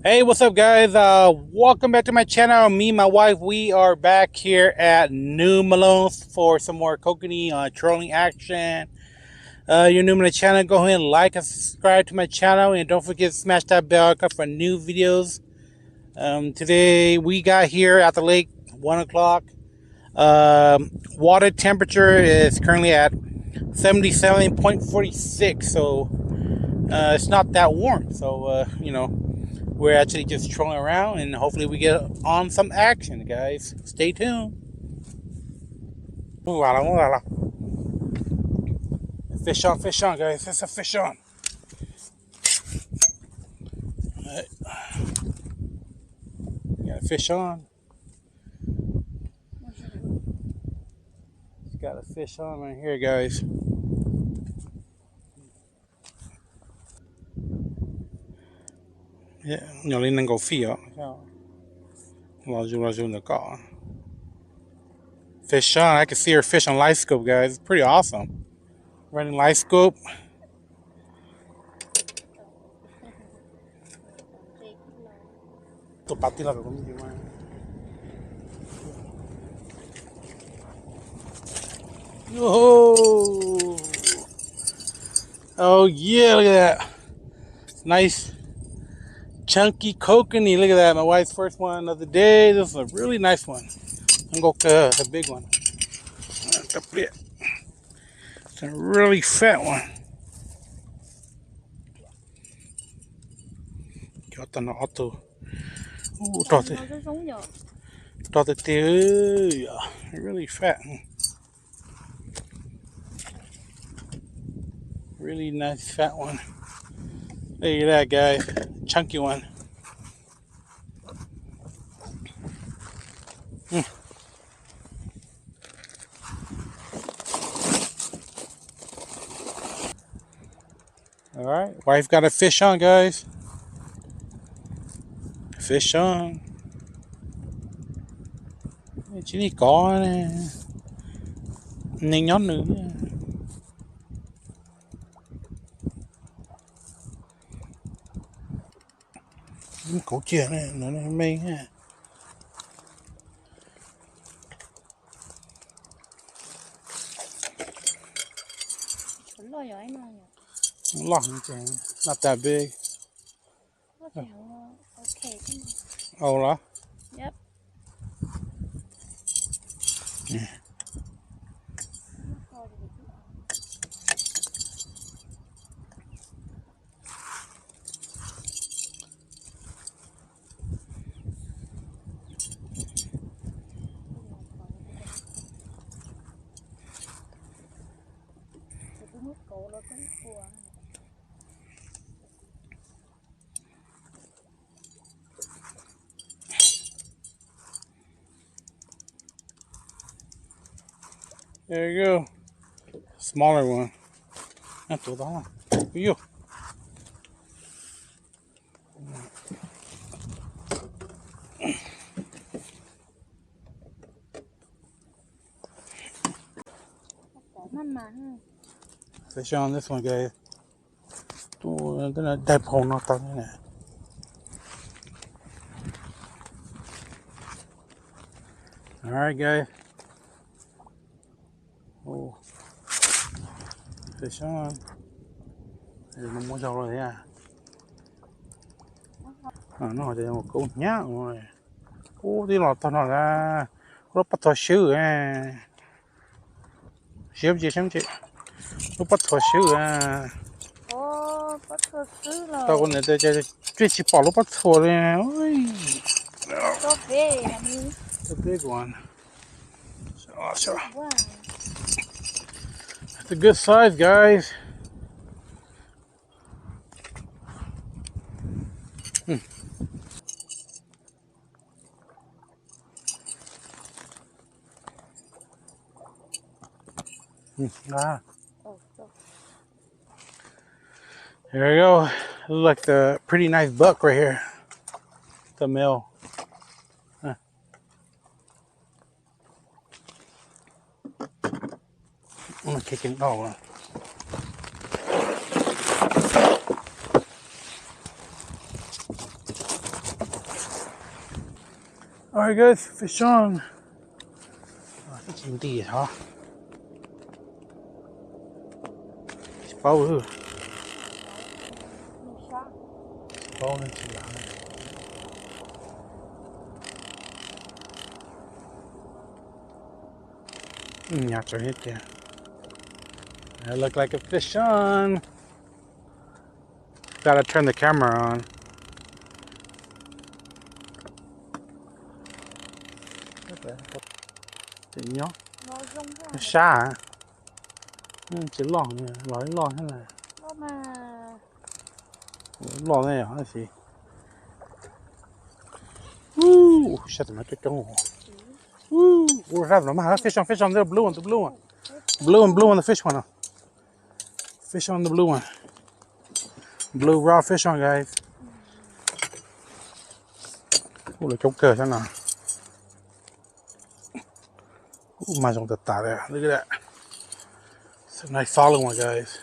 Hey, what's up, guys? Welcome back to my channel. Me and my wife, we are back here at New Malone's for some more Kokanee trolling action. You're new to the channel, go ahead and like and subscribe to my channel, and don't forget to smash that bell icon for new videos. Today we got here at the lake 1 o'clock. Water temperature is currently at 77.46, so it's not that warm. So we're actually just trolling around, and hopefully we get on some action, guys. Stay tuned. Ooh, fish on, guys. It's a fish on. Right. Got a fish on. Got a fish on right here, guys. Yeah, nhỏ lên năng cầu phi ạ. Fish on. I can see her fish on light scope, guys. It's pretty awesome. Running light scope. Oh, oh yeah, look at that. Nice chunky kokanee. Look at that. My wife's first one of the day. This is a really nice one. I'm going to the big one. It's a really fat one. Got the auto. Ooh, really fat. Really nice fat one. Look at that, guys. Chunky one. All right, wife got a fish on, guys. Fish on. Chỉ đi có nè. Nên nhón nữa. Cổ chuyện này, nó mê ha. Not that big. Okay. Oh, là? Yep. Yeah. There you go. Smaller one. Not too long. You. Fish on this one, guys. All right, guys. Oh, fish on. Nó mua dầu rồi à? Nó để một câu nhá rồi. Ô, đi lọt nó ra. Nó bắt thỏ sứ à. Xem chị. Nó bắt thỏ sứ à. Ô, bắt thỏ sứ rồi. Tao còn để chuyện chỉ bỏ nó bắt thỏ rồi. Ôi. So big, I mean. The big one. So. Wow. It's a good size, guys. Ah. There we go. Look like the pretty nice buck right here. The male. Huh. I'm gonna kick it. Oh. Alright guys, fish on. Cái chuyện gì hả? Bao ư? Bao lên chị lại. Nhà trời hết kìa. That looked like a fish on. Gotta turn the camera on. Chị nhó. Nó xa hả? Chỉ lòn nè, lòn thế này. Lòn này hả chị? Woo! Shut the mic down. Woo! We're having a fish on there, blue one, the blue one. Blue on the fish one. Fish on the blue one. Blue raw fish on, guys. Ooh, là chống cờ xem nào. Ooh, mà trong tạt there. Look at that. It's a nice solid one, guys.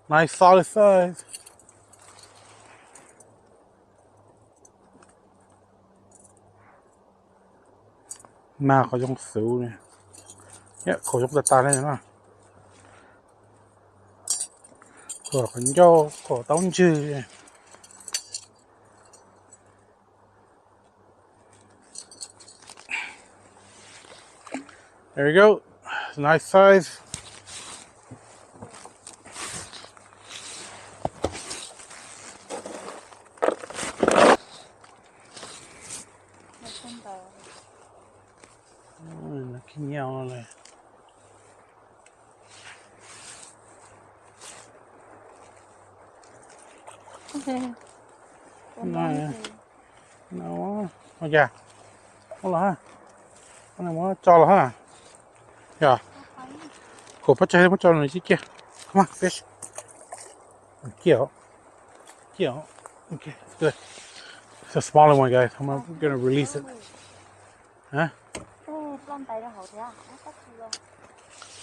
Nice solid size. Mà có trong xíu này. Yeah, có trong tạt này nữa. Có con dâu, có tông chư. There you go. It's a nice size. Nó kinh nhau này. Này. Nó. Ôi da. Ôi là. Con này muốn cho là hả? Yeah. Cổ bắt cho này chứ kia. Come on, fish. Kiểu. Okay, good. It's a smaller one, guys. I'm gonna release it. Huh?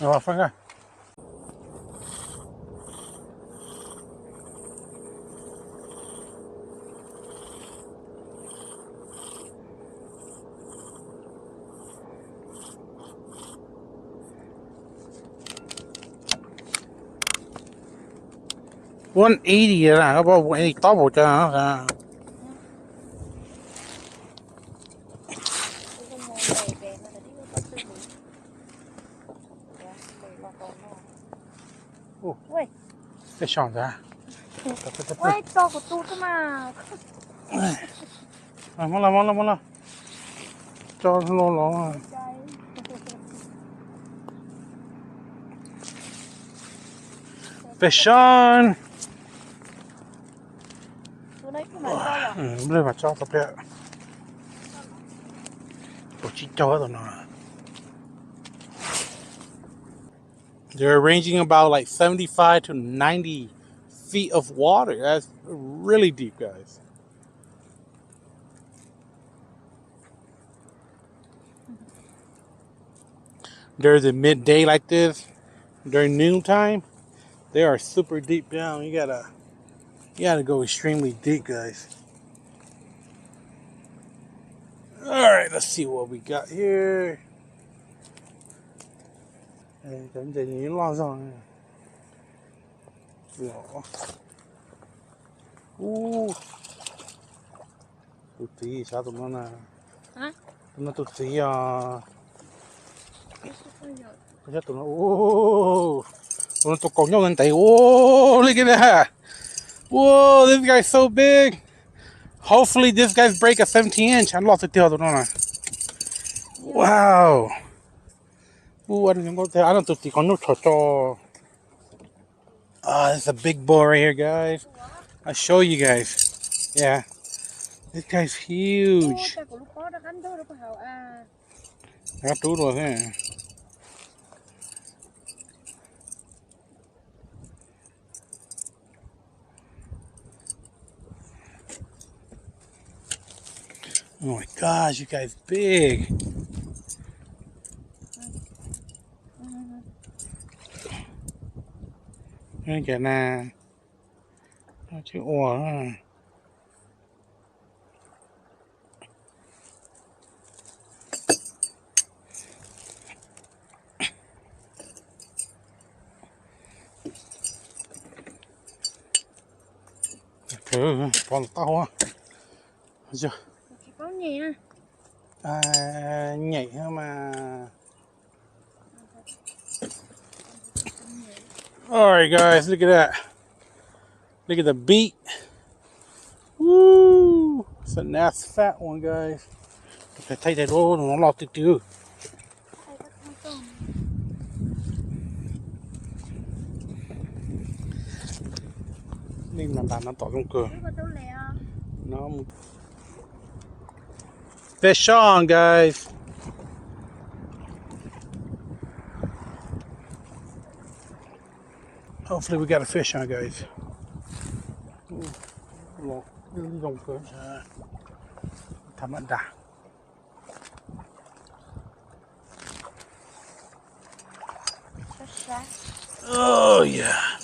No, phanh ra. $180 là nó bao $180 to bộ cho nó. Fish on ra. Ôi, to của tôi cơ mà. Mau la. Cho nó lo. Fish on. Đây mà cho tập lệ. Tổ chức cho rồi nó. They're ranging about like 75 to 90 feet of water. That's really deep, guys. There's a midday like this during noontime. They are super deep down. You gotta go extremely deep, guys. All right, let's see what we got here. Cảnh gì những lo rồi. Tụt tí sao tụi nó nè. Hả? Tụi nó tụt tí à. Chắc tụi nó tụi nó tụt cùng nhau lên tay. Look at that. Whoa, this guy's so big. Hopefully this guy's break a 17-inch. I lost it the other one. Wow. I don't think you can know. It's a big bull right here, guys. I'll show you guys. Yeah. This guy's huge. Oh my gosh, you guys big. Đây kìa nè. Chữ ủa. Con to á. Chưa? Có nhẹ. Nhảy mà. Alright guys, look at that. Look at the beat. Woo! It's a nice fat one, guys. Phải thay thay đồ nó lọt từ từ. Nên là bạn nó tỏ trong cửa. Nó fish on, guys. Hopefully we got a fish on, guys. Trong cửa. Thăm bạn đã. Oh yeah.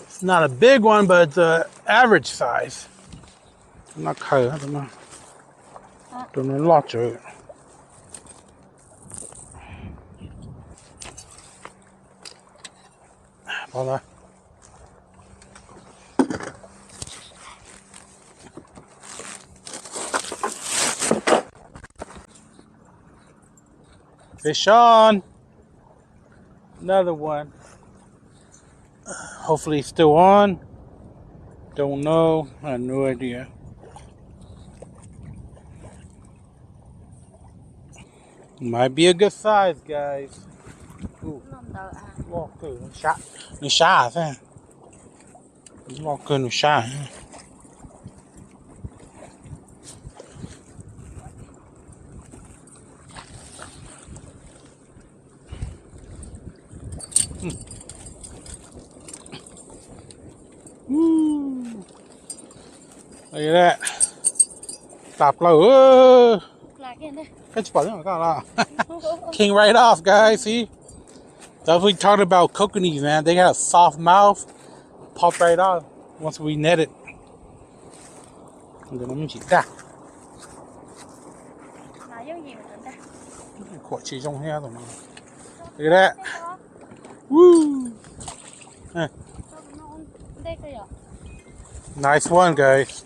It's not a big one, but it's an average size. I'm not caught. I don't know. Don't know a lot to it. Voila. Fish on. Another one. Hopefully it's still on. Don't know. I have no idea. Might be a good size, guys. Ooh. Lọt cửa nó xa thế. Lọt cửa nó xa. Look at that. Tạp lửa. Cái chụp ảnh là king right off, guys. See? That's what we talked about kokanees, man. They got a soft mouth. Pop right off once we net it. Mình chỉ ta. Quả chỉ trong heo rồi mà. Look at that. Woo. Nice one, guys.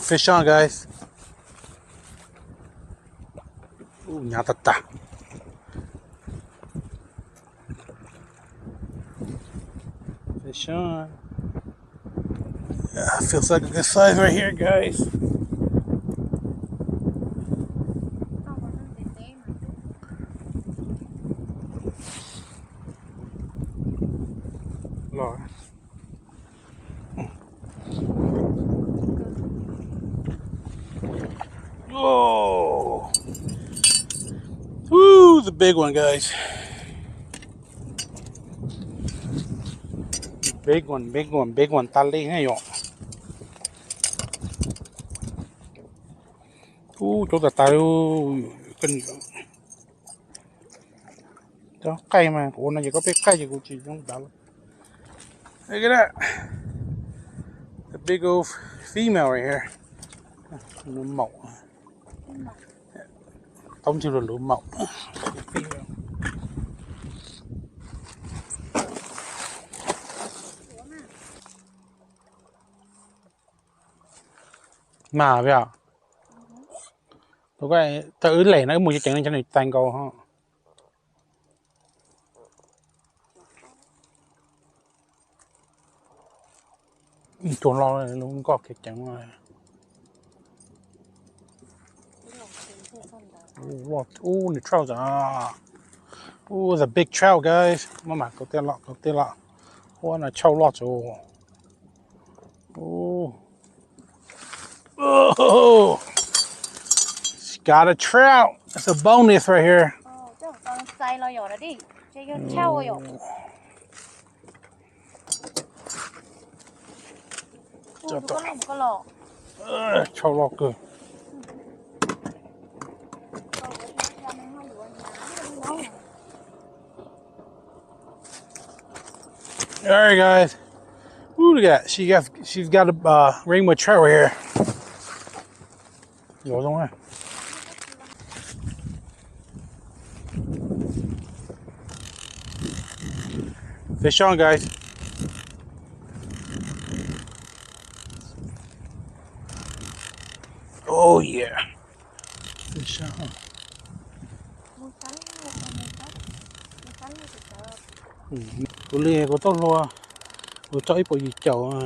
Fish on, guys. Nyatata. Fish on. Yeah, feels like a good size right here, guys. Lord. Oh, woo, the big one, guys. Big one, big one, big one. Tali hay yo. Chỗ ta tayo cân. Đó, cây mà, ủa nó chỉ có biết cây gì cũng chỉ trong đó. Look at that. The big old female right here. Nó màu. Tông chưa là lúa màu. Mà vậy à? Tôi coi tự lẻ nó mùi chẳng nên cho này tàn cầu ha. Chuồn lo này luôn có cái chẳng rồi. The trout. The big trout, guys. Mama, có tên lọ. Nó trâu lọt rồi. Oh, got a trout. That's a bonus right here. Trâu lọt cơ. All right, guys. Ooh, look at that. She's got a rainbow trout right here. Vô xong rồi. Fish on, guys. Oh yeah. Fish on. Cô lia cô tốt luôn. Cô cho ít bộ gì chậu à.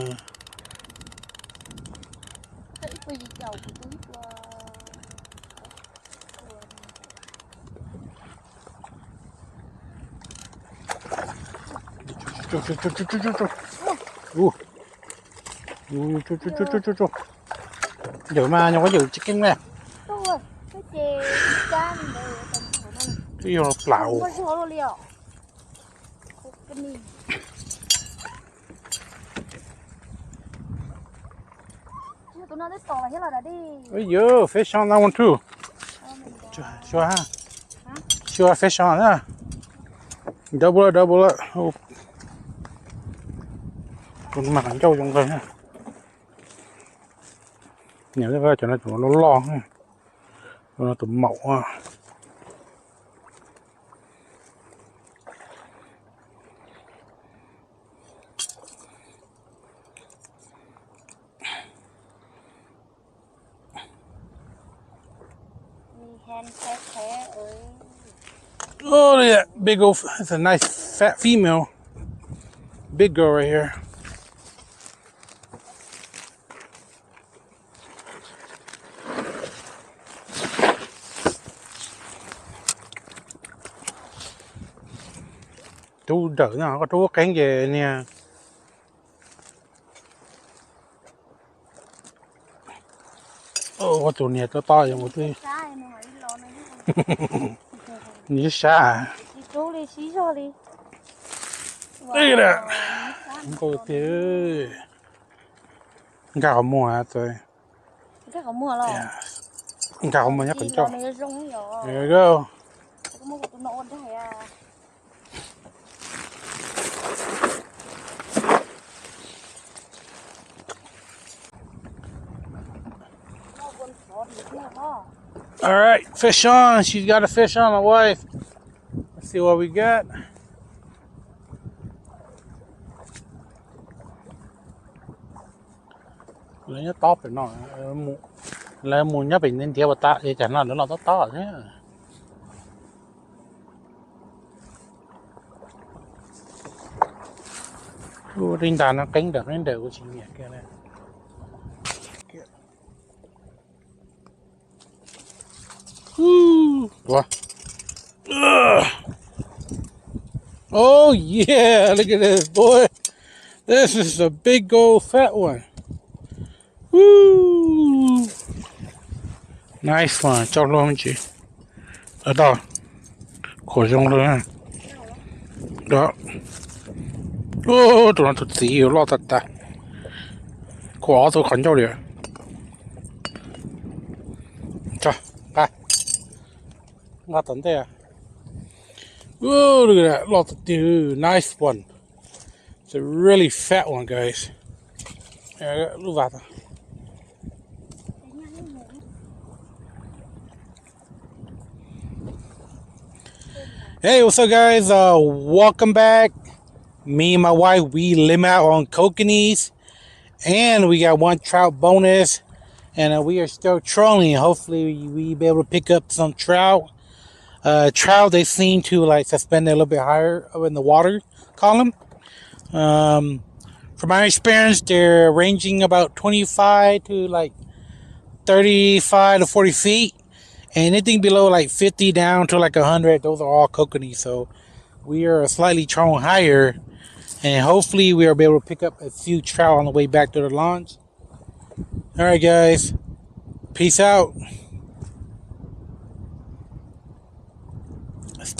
Giờ mà nhau có dự chicken nè. Cái vô lạo. Ôi giời, fish on that one too. Sure ha. Sure fish on ha. Double it. Oh. Con mặt trâu trong đây ha. Nhiều cái vai cho nó lo ha. Nó tụm mậu ha. Oh, look at that big old, that's a nice fat female. Big girl right here. Chú đỡ nào, có chú cánh về nè. Có chú nè, to to vậy một tí. Như xa à? Đây nè. Không có tí ơi. Gà có mua hả tôi? Chắc có mua rồi. Gà có mua nhắc cảnh cho. There you go. All right, fish on. She's got a fish on, my wife. Let's see what we got. Lấy nó to phải nó là muốn nhá bình nên theo ta thì chẳng là nó to thế. Đinh đàn nó cánh được đến đều của chị mẹ kia này. Wow. Oh yeah, look at this boy. This is a big old fat one. Woo! Nice one, cho luôn chị. Ở đó. Khổ trong luôn ha. Đó. Ô, tụi nó thật xí lo thật ta. Khổ tôi khẩn cho được. Cho, ba. Ngon tấn thế à? Oh, look at that. Lots of dude. Nice one. It's a really fat one, guys. There, look at that. Hey, what's up, guys? Welcome back. Me and my wife, we limit out on kokanees, and we got one trout bonus, and we are still trolling. Hopefully, we be able to pick up some trout. Trout, they seem to like suspend a little bit higher in the water column. From my experience, they're ranging about 25 to like 35 to 40 feet. And anything below like 50 down to like 100, those are all kokanee. So we are slightly trolling higher. And hopefully we'll be able to pick up a few trout on the way back to the launch. All right, guys. Peace out.